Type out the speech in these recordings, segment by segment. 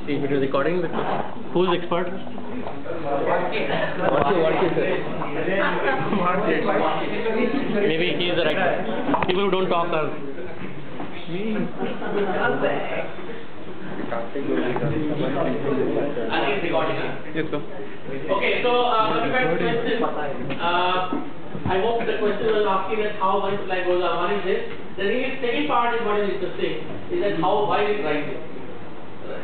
see if it is recording. Who's expert? Maybe he is the right guy. People who don't talk are me. I think it's recording. Yes, sir. Okay, so coming back to the question, I hope the question was asking us how money supply goes on. One is this. The second part is what is interesting is that why is it rising?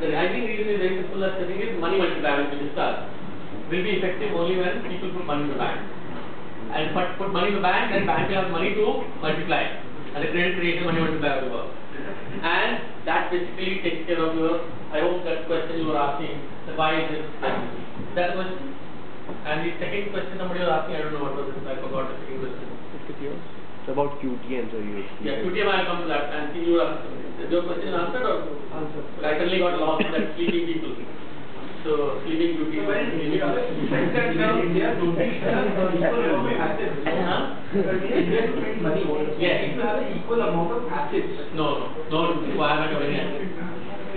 The rising reason is very simple. The thing is money multiplier, which we discussed, will be effective only when people put money in the bank. And put money in the bank, then bank will have money to multiply, and the credit creation money multiplier will work. And that basically takes care of your. I hope that question you were asking, that why is this? That question. And the second question somebody was asking, I don't know what was it. I forgot the second question. It's about QTM, so you. Yeah, QTM. I'll come to that. And see you are. Is your question answered or? Answered. I suddenly got lost in that sleeping people. So sleeping beauty. India, yes. If you have an equal amount of assets. No requirement of any asset.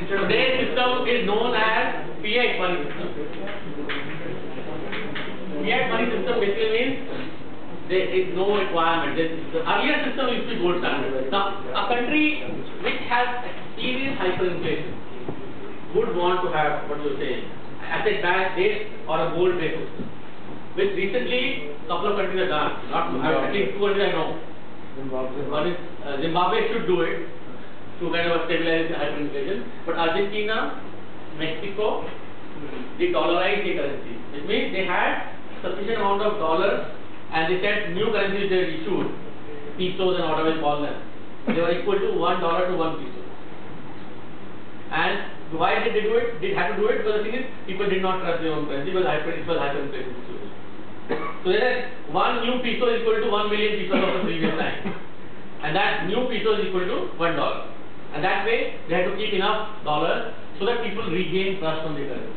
Today's system is known as fiat money system. Fiat money system basically means there is no requirement. The earlier system used to be gold standard. Now, a country which has experienced hyperinflation would want to have what you say, asset based or a gold based system, which recently a couple of countries have done. Not at least 2 countries I know. One is Zimbabwe should do it to kind of stabilize the hyperinflation, but Argentina, Mexico, they dollarized the currency, which means they had sufficient amount of dollars, and they said new currencies they issued, pesos and whatever you call them, they were equal to $1 to 1 peso. And why did they do it? They had to do it because the thing is, people did not trust their own currency because it was hyperinflation situation. So there, one new peso is equal to 1 million pesos of the previous time, and that new peso is equal to $1. And that way, they had to keep enough dollars so that people regain trust on the currency.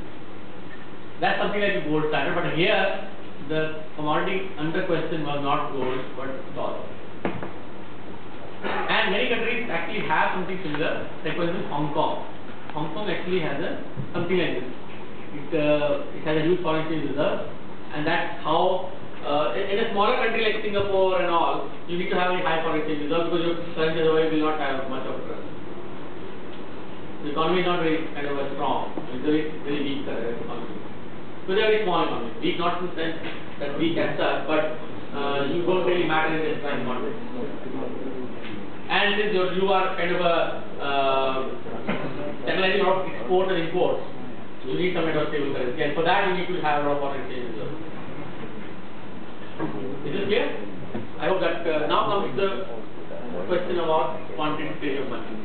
That's something like a gold standard, but here the commodity under question was not gold but dollar. And many countries actually have something similar. Like for instance, Hong Kong. Hong Kong actually has something like this. It has a huge foreign exchange reserve, and that's how. In a smaller country like Singapore and all, you need to have a high foreign exchange reserve because your currency otherwise will not have much of a trust. The economy is not very kind of strong. It's a very weak economy. So they are very small economy. Weak not in the sense that weak as such, but you don't really matter in this kind of context. And since you are kind of channelizing a lot of export and imports, you need some kind of stable currency, and for that you need to have a lot of foreign exchange reserve. Is this clear? I hope that now comes the question about quantity of money.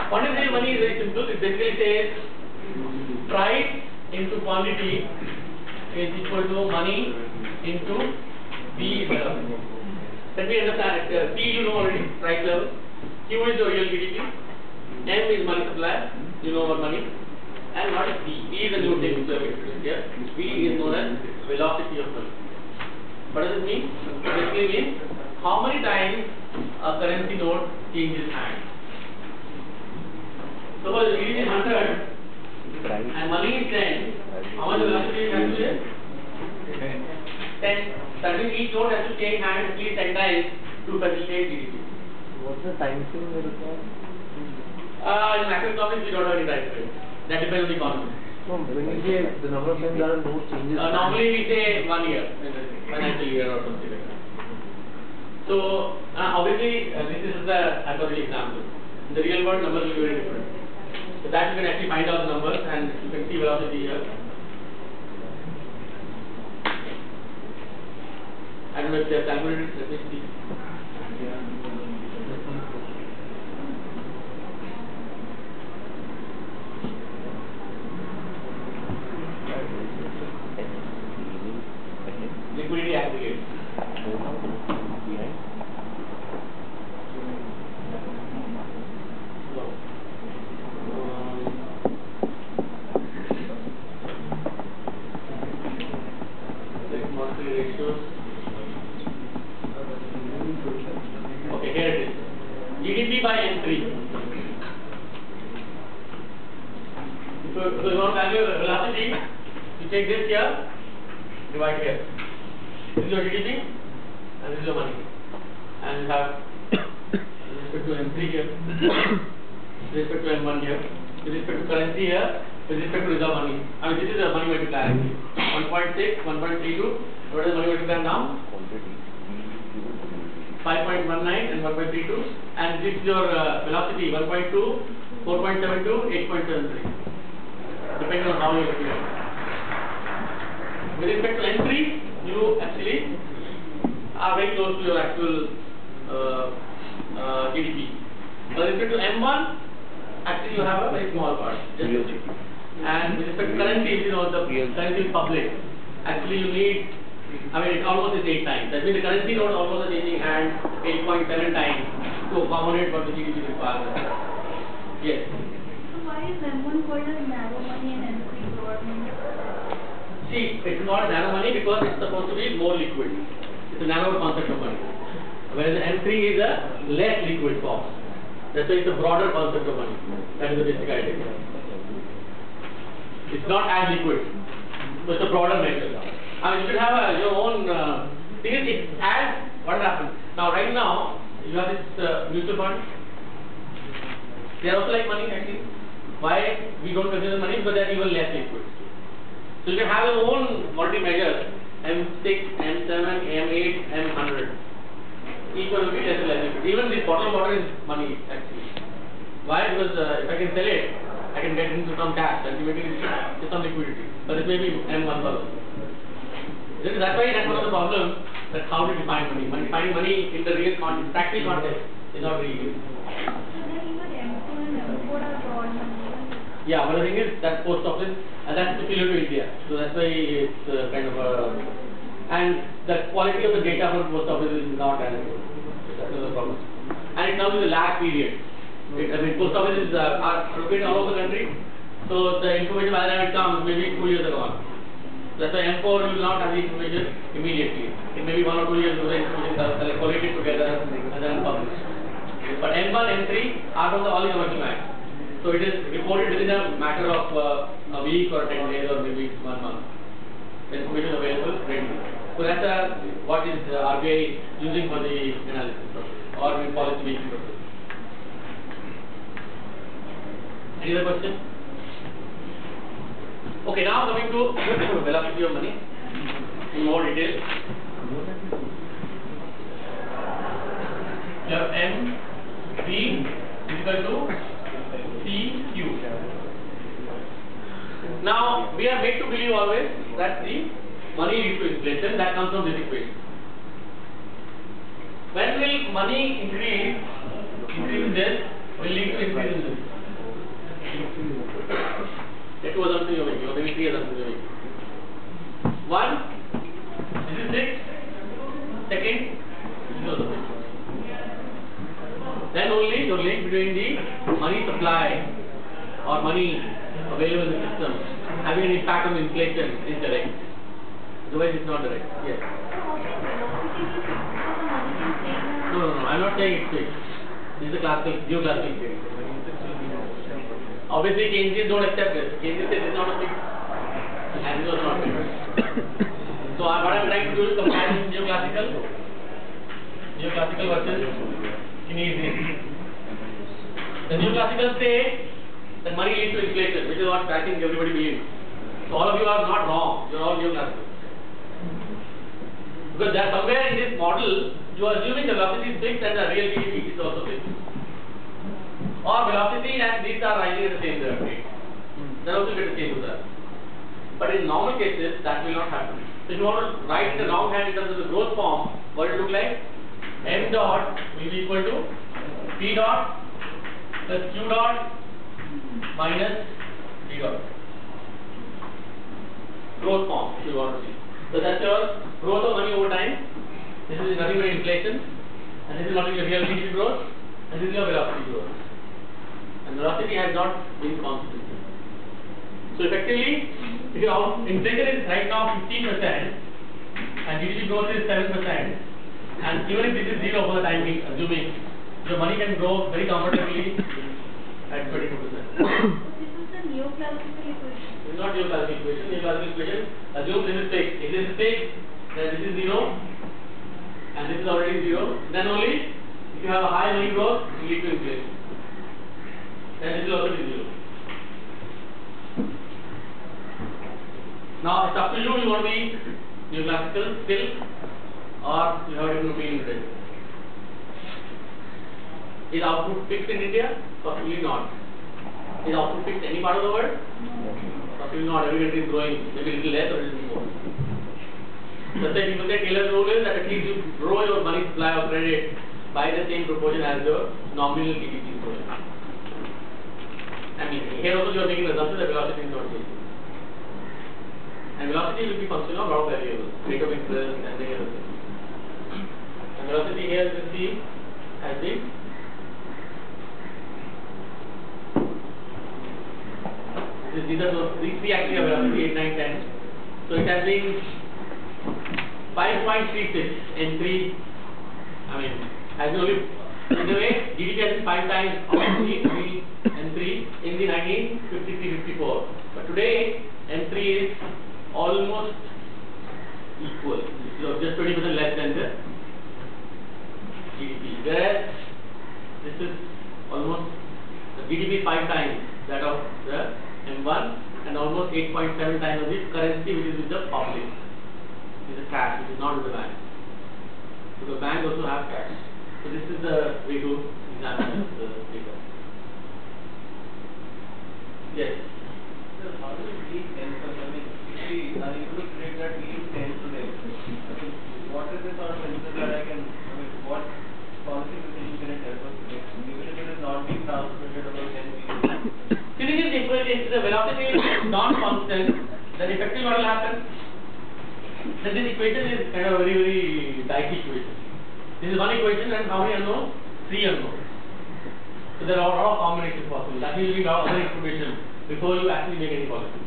Quantitative money is very simple. It basically says price into quantity is equal to money into P level. Let me understand it. P you know already, price level. Q is the real GDP. M is money supply. You know about money. And what is V? V is the new thing. Here. V is known as velocity of money. What does it mean? It basically means how many times a currency note changes hands. Suppose the GDP is 100 and money is 10. How much velocity it has to be? 10. That means each note has to change hands at least 10 times to facilitate GDP. What's the time frame you require? In macroeconomics, we don't have any time frame. That depends on the economy. No, when you say the number of times there are no changes. Normally we say 1 year, financial year or something like that. So obviously this is the hypothetical example. In the real world, numbers will be very different. So that you can actually find out the numbers and you can see velocity here. I don't know if they have calculated. Let me see. Liquidity aggregate. by N3. So you want to value velocity, you take this here, divide here. This is your GDP and this is your money. And you have with respect to M3 here, with respect to M1 here, with respect to currency here, with respect to reserve money. I mean, this is the money multiplier. 1.6, 1.32. What is the money multiplier now? 5.19 and 1.32. And this is your velocity 1.2, 4.72, 8.73. Depending on how you look at it. With respect to N3, you actually are very close to your actual GDP. With respect to M1, actually you have a very small part. Real GDP. And with respect to currency, you know, the currency is public. Actually you need, I mean, it almost is 8 times. That means the currency note almost is changing hands 8.7 times to accommodate what the GDP requires. Yes. So why is M1 called as narrow money and M3 broad money? See, it's not narrow money because it's supposed to be more liquid. It's a narrower concept of money. Whereas M3 is a less liquid form. That's why it's a broader concept of money. That is the basic idea. It's not as liquid. So it's a broader measure. I mean, you should have your own thing. It adds what happens. Now, right now, you have this mutual fund. They are also like money actually. Why we don't consider money? Because they are even less liquid. So you can have your own monetary measures. M6, M7, M8, M100. Each one will be less and less liquid. Even this bottle of water is money actually. Why? Because if I can sell it, I can get into some cash. Ultimately, it's some liquidity. But it may be M1000. That's why that's one of the problems. That how to define money. Defining money in the real context, practical context, is not very easy. So then even M2 and M4 are broad money. Yeah, but the thing is that post office, and that's peculiar to India. So that's why it's kind of and the quality of the data from post office is not as good. That is the problem. And it comes with a lag period. I mean, post offices are located all over the country. So the information by the time it comes, maybe 2 years are gone. That's why M4 will not have the information immediately. It may be 1 or 2 years before the information is collated together and then published. But M1, M3 are from all the commercial banks. So it is reported within a matter of a week or 10 days or maybe 1 month. The information is available readily. So that's what is RBI using for the analysis or policy making purpose. Any other question? Okay, now coming to velocity of money in more detail. You have M V is equal to C Q. Now we are made to believe always that the money leads to inflation. That comes from this equation. When will money increase in this will lead to increase in this? There are 2 assumptions you are making, or maybe 3 assumptions you are making. 1, this is 6. Second, this is also 6. Then only the link between the money supply or money available in the system having an impact on the inflation is direct. Otherwise, it's not direct. Yes. No. I'm not saying it's fixed. This is a classical, geoclassical theory. Obviously, Keynesians don't accept this. Keynesians say this is not a fixed, and this was not fixed. So, what I'm trying to do is compare neoclassical versus Keynesian. The neoclassical say that money leads to inflation, which is what I think everybody believes. So, all of you are not wrong. You are all neoclassical. Because there somewhere in this model, you are assuming the velocity is fixed and the real GDP is also fixed. Or velocity and these are rising at the same rate. Then also get the same result. But in normal cases, that will not happen. So if you want to write in the wrong hand in terms of the growth form, what it look like? M dot will be equal to P dot plus Q dot minus D dot. Growth form, if you want to see. So that's your growth of money over time. This is nothing but inflation, and this is nothing but real GDP growth, and this is your velocity growth. And velocity has not been constant. So effectively, if your inflation is right now 15% and GDP growth is 7%, and even if this is 0 for the time being, assuming your money can grow very comfortably at 22%. So this is the neoclassical equation. This is not neoclassical equation. Neoclassical equation assumes this is fixed. If this is fixed, then this is 0, and this is already 0. Then only if you have a high money growth, you lead to inflation. Then this will also be 0. Now it's up to you. You want to be neoclassical still, or you have a different opinion today. Is output fixed in India? Possibly not. Is output fixed any part of the world? Possibly not. Every country is growing, maybe a little less or a little more. That's why people say Taylor's rule is that at least you grow your money supply of credit by the same proportion as your nominal GDP is growing. I mean, here also you are making the assumption that velocity is not changing. And velocity will be function of a lot of variables, rate of interest and many other things. And velocity here you can see has been these three actually are velocity 8, 9, 10. So it has been 5.36 in 3. I mean, has been only in the way GDP has been 5 times M3 in the 1953-54. But today M3 is almost equal, so just 20% less than the GDP. Whereas this is almost the GDP 5 times that of the M1 and almost 8.7 times of the currency which is with the public. This is cash, which is not with the bank. So the bank also have cash. So this is the way to examine the data. Yes. So how do we read 10%? I mean, if we are able to predict that we use 10 today, what is the sort of input that what policy decision can it help us predict? Even if it is not being transmitted about 10 years. See, this is simple. If the velocity is non-constant, then effectively what will happen? Then this equation is kind of a very, very dicey equation. This is one equation and how many unknowns? 3 unknowns. So there are a lot of combinations possible. That means you need other information before you actually make any policy.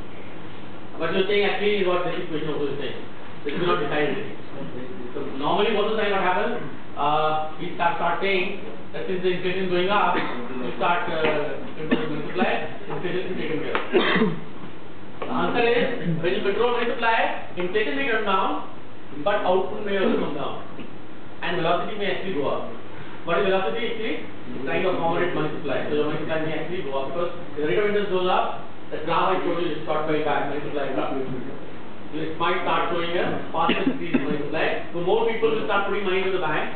What you are saying actually is what this equation also is saying. This will not decide anything. So normally most of the time what happens, we start saying that since the inflation is going up, we start controlling money supply, inflation is taken care of. The answer is, when you control money supply, inflation may come down, but output may also come down. And velocity may actually go up. What is velocity actually? Trying to accommodate money supply. So your money supply may actually go up because the rate of interest goes up. The graph I showed you is short by back, money supply graph. It might start showing a faster increase in money supply. So more people will start putting money into the bank.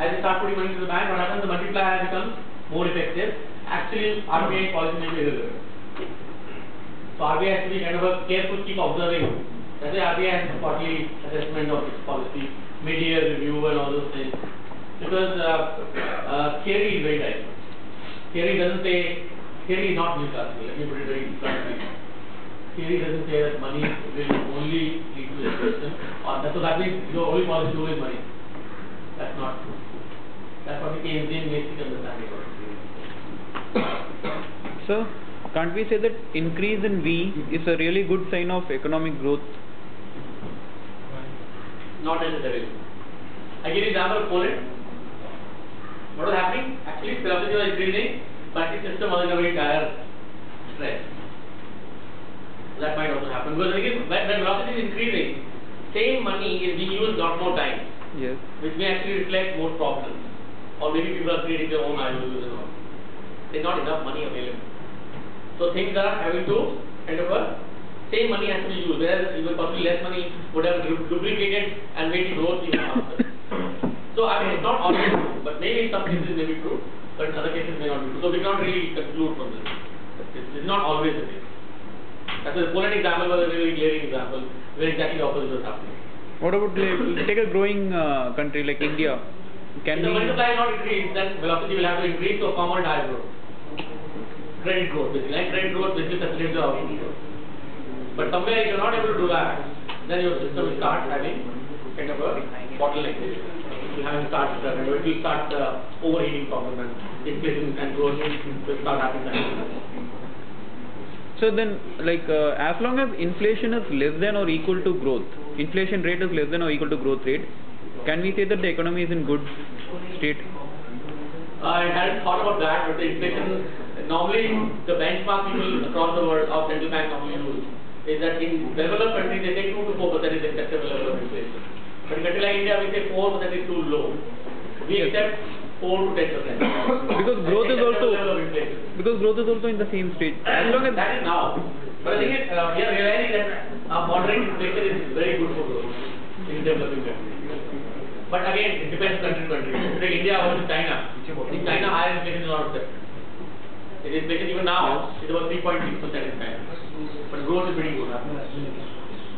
As they start putting money into the bank, what happens? The multiplier becomes more effective. Actually, RBI policy may be irrelevant. So RBI has to be kind of a careful, keep observing. That's why RBI has quarterly assessment of its policy, mid-year review and all those things. Because theory is very tight. Theory is not neoclassical. Let me put it very bluntly. Theory doesn't say that money will only lead to inflation, so that means your only policy tool is money. That's not true. That's what the Keynesian basic understanding of it. So, can't we say that increase in V is a really good sign of economic growth? Not necessarily. I give you an example of Poland. What was happening? Actually, velocity was increasing, but the system was in a very dire stress. That might also happen because again, when velocity is increasing, same money is being used a lot more time. Yes. Which may actually reflect more problems. Or maybe people are creating their own IOUs and all. There's not enough money available. So things are having to kind of same money has to be used, whereas even possibly less money would have duplicated and made the growth even faster. So I mean, it's not always true, but maybe in some cases may be true, but in other cases may not be true. So we cannot really conclude from this. It's not always the case. That's the Poland example was a very glaring example where exactly the opposite was happening. What about take a growing country like India? Can if the money supply is not increased, then velocity will have to increase to accommodate higher growth. Credit growth basically. And credit growth basically facilitates the output growth. But somewhere if you are not able to do that, then your system will start having kind of a bottleneck. It will start overheating problem and inflation and growth will start happening. So then, like, as long as inflation is less than or equal to growth, inflation rate is less than or equal to growth rate, can we say that the economy is in good state? I hadn't thought about that, but the inflation, normally the benchmark people across the world of central bank normally use is that in developed countries they say 2 to 4% is acceptable level of inflation. But in a country like India we say 4% is too low. We accept 4 to 10%. Because growth is also in the same stage. As long as that is now. But the thing is, we are realizing that moderate inflation is very good for growth in developing countries. But again, it depends country to country. Like India versus China. In China, higher inflation is not accepted. It is inflation even now is about 3.6% in China. But growth is pretty good.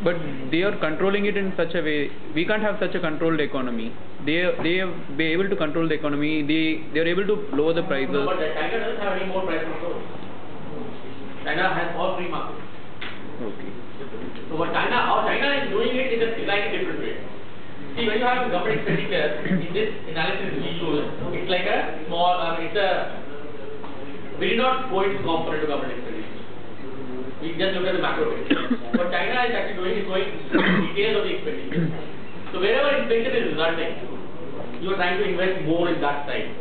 But they are controlling it in such a way. We can't have such a controlled economy. They have been able to control the economy. They are able to lower the prices. No, but China doesn't have any more price control. China has all free markets. Okay. So what China is doing it in a slightly different way. See, when you have government expenditure, in this analysis we use, it's like a small, we did not go into component of government expenditure. We just look at the macro picture. What China is actually doing is going details of the expenditure. So wherever inflation is resulting, you are trying to invest more in that side.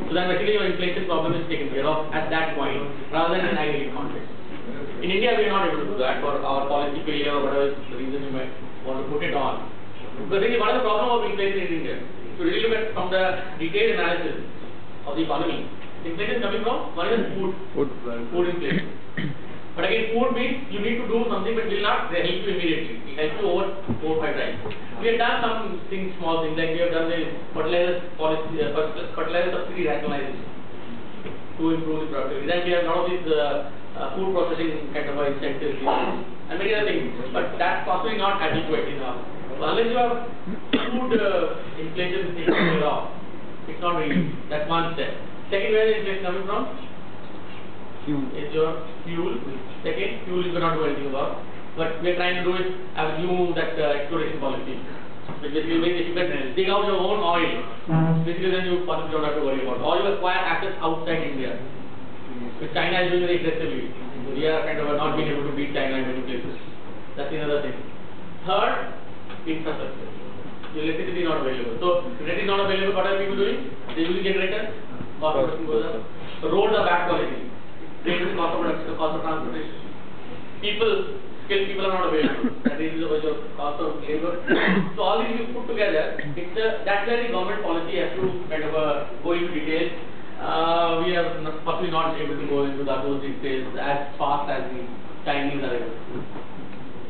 So then basically your inflation problem is taken care of at that point, rather than in an aggregate context. In India, we are not able to do that for our policy failure or whatever is the reason you might want to put it on. Because really, what is the problem of inflation in India? If you really look at from the detailed analysis of the economy, inflation is coming from one is food inflation. But again, food means you need to do something but will not help you immediately. It helps you over 4 or 5 times. We have done some things, small things, like we have done the fertilizer policy, fertilizer subsidy rationalization to improve the productivity. Then we have a lot of these food processing kind of incentives and many other things. But that's possibly not adequate enough. So unless you have food inflation taken care of, it's not really. That's one step. Second, where is inflation coming from? Is your fuel. Second, fuel you cannot do anything about. But we are trying to do it as new exploration policy. Which basically means if you can dig out your own oil, basically then you possibly don't have to worry about it. Or you acquire assets outside India. Which China is doing very aggressively. We are kind of not being able to beat China in many places. That's another thing. Third, infrastructure. Electricity is not available. So, electricity is not available, what are people doing? They use generators, cost of production goes up. Roads are bad quality. Trains is cost of production, cost of transportation. Skilled people are not available. That is the cost of labor. So, all these you put together, that's where the government policy has to kind of go into detail. We are possibly not able to go into those details as fast as the Chinese are able to.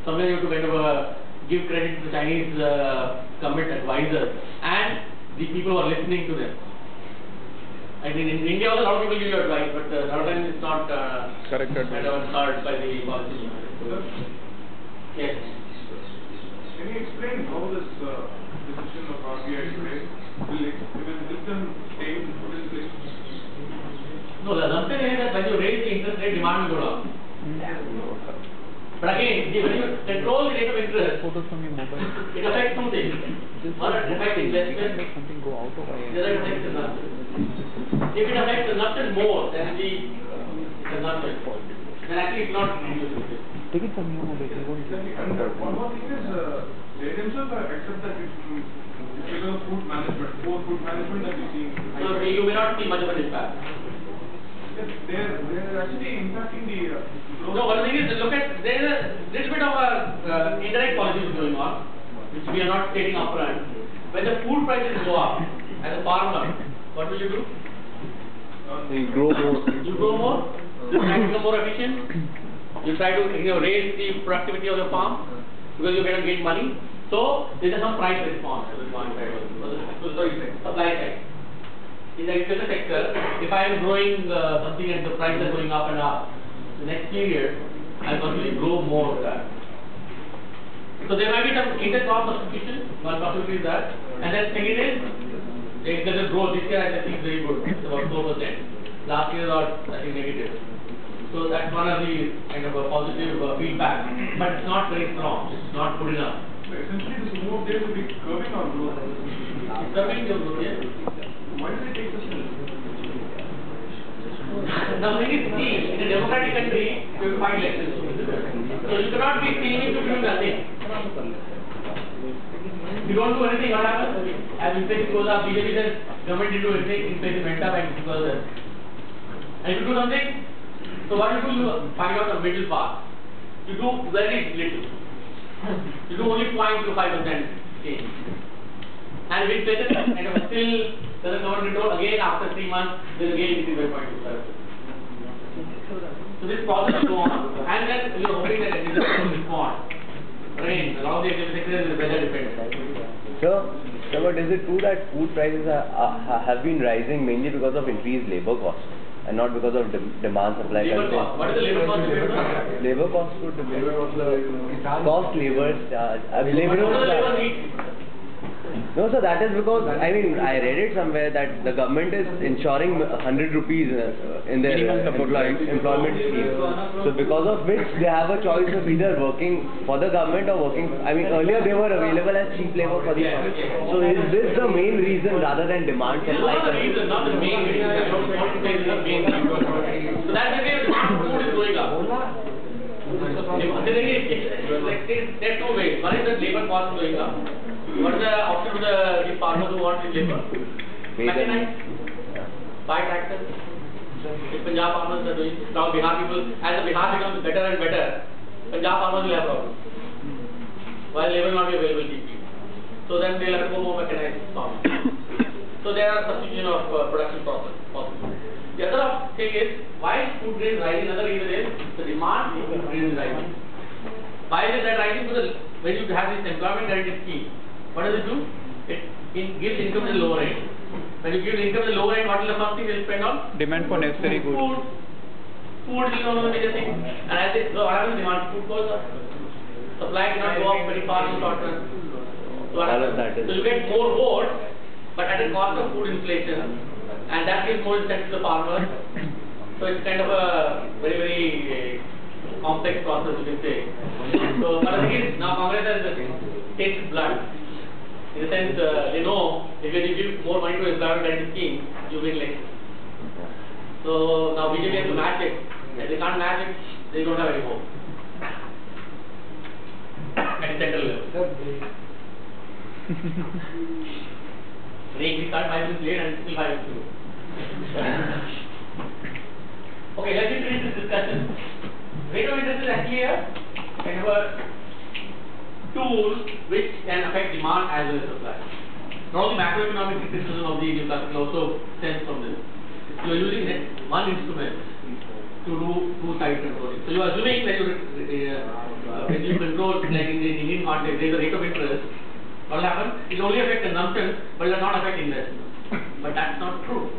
Sometimes you have to kind of give credit to the Chinese government advisors and the people who are listening to them. I mean, in India, also a lot of people give you advice, but a lot of times it's not correct kind of heard by the policy. Yes. Can you explain how this decision of RBI today will help them stay put in place? No, the assumption is that when you raise the interest rate, demand will go down. But again, when you control the rate of interest, it affects two things. One, it affects investment, the other it affects consumption. If it affects consumption more than the consumption, then actually it's not reducing. And one more thing is, they themselves accept that it's because of food management, poor food management that we see. So you may not see much of an impact. They're actually impacting the No, one thing is, look at, there is a little bit of a indirect policy going on, which we are not stating upfront. When the food prices go up, as a farmer, what will you do? You grow more. You grow more, you try to become more efficient, you try to raise the productivity of the farm, because you're going to gain money. So, there is some price response to the demand side, supply side. In the agriculture sector, if I am growing something and the prices are going up and up, the next period, I possibly grow more of that. So there might be some inter-crop substitution, one possibility is that. And then second is, the agriculture growth this year I think is very good, it's about 4%. Last year was I think negative. So that's one of the kind of a positive feedback. But it's not very strong, it's not good enough. essentially this move there to be curbing our growth. It's curbing your growth, yes. Why does it take this time? Now, when you see, in a democratic country, you have 5 elections. So you cannot be seeming to do nothing. If you don't do anything, what happens? As inflation goes up, BJP says, government did do everything, inflation went up and because and if you do something, so what you do, you find out the middle path. You do very little. You do only 0.25% change. And with inflation kind of still doesn't come under control, again after 3 months, then again increase by 0.25%. So this process will go on, and then we are hoping that it will respond. Again, a lot of the sectors is weather dependent. So, but is it true that food prices have been rising mainly because of increased labor costs and not because of demand supply? Labor cost. What is the labor cost? Labor cost could cost labor charge. Labor need? No, sir, that is because, I mean, I read it somewhere that the government is ensuring 100 rupees in their employment scheme. So because of which they have a choice of either working for the government or working, I mean, earlier they were available as cheap labor for the farmers. So is this the main reason rather than demand supply? Not the reason, not the main reason. I don't want to say this is the main reason. So that's the way the demand for food is going up. There are two ways. One is the labor cost going up. What is the option to the farmers who want this labor? Mechanize, buy tractors. If Punjab farmers are doing, now Bihar people, as the Bihar becomes better and better, Punjab farmers will have problems. While labor will not be available cheaply. So then they'll have to go more mechanized farming. So there are substitution of production process possible. The other thing is, why is food grain rising? Another reason is the demand for food grain is rising. Why is that rising? Because when you have this employment guarantee scheme, what does it do? It gives income to the lower end. When you give income to the lower end, what will the first thing will spend on? Demand for necessary goods. Food is one of the major things. And as it, so what happens? Demand food goes up. Supply cannot go up very fast in short term. So you get more votes, but at the cost of food inflation, and that gives more incentive to the farmers. So it's kind of a very, very complex process, you can say. So, but the thing is, now Congress has tasted blood. In the sense, they know if you give more money to employment guarantee scheme, you win less. So now BJP has to match it. If they can't match it, they don't have any hope. At the central level. We start 5 minutes late and still 5 minutes to go. Okay, let me finish this discussion. Rate of interest is actually a kind of a tool which can affect demand as well as supply. Not only macroeconomic criticism of the Newcastle also stems from this. You are using one instrument to do two-side controlling. So you are assuming that when you control, like in the Indian context, there is a rate of interest. What will happen? It will only affect consumption, but it will not affect investment. But that's not true.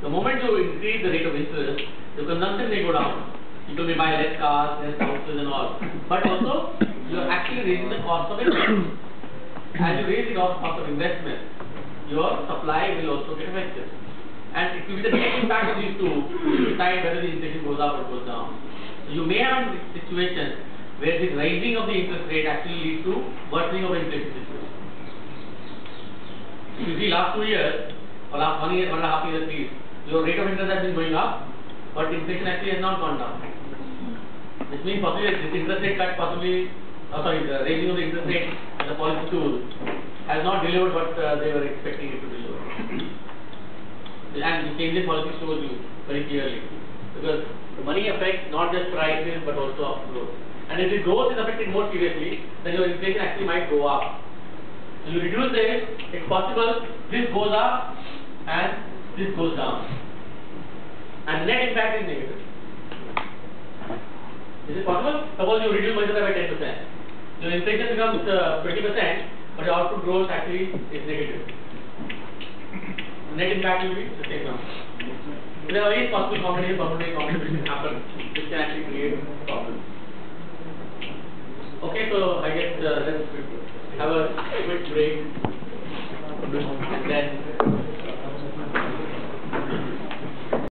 The moment you increase the rate of interest, the consumption may go down. People may buy less cars, less houses and all. But also, you are actually raising the cost of investment. As you raise the cost of investment, your supply will also get affected. And it will be the net impact of these two to decide whether the inflation goes up or goes down. So you may have a situation where this rising of the interest rate actually leads to worsening of inflation situation. If you see last 2 years, or last 1 year, 1.5 years at least, your rate of interest has been going up, but inflation actually has not gone down. Which means possibly this interest rate cut possibly, the raising of the interest rate as a policy tool has not delivered what they were expecting it to deliver. And the changing policy shows you very clearly. Because money affects not just prices but also growth. And if the growth is affected more seriously, then your inflation actually might go up. So you reduce this, it's possible this goes up and this goes down. And net impact is negative. Is it possible? Suppose you reduce money supply by 10%. Your inflation becomes 20%, but your output growth actually is negative. Net impact will be the same number. There are various possible combinations happen which can actually create problems. Okay, so I guess let's have a quick break.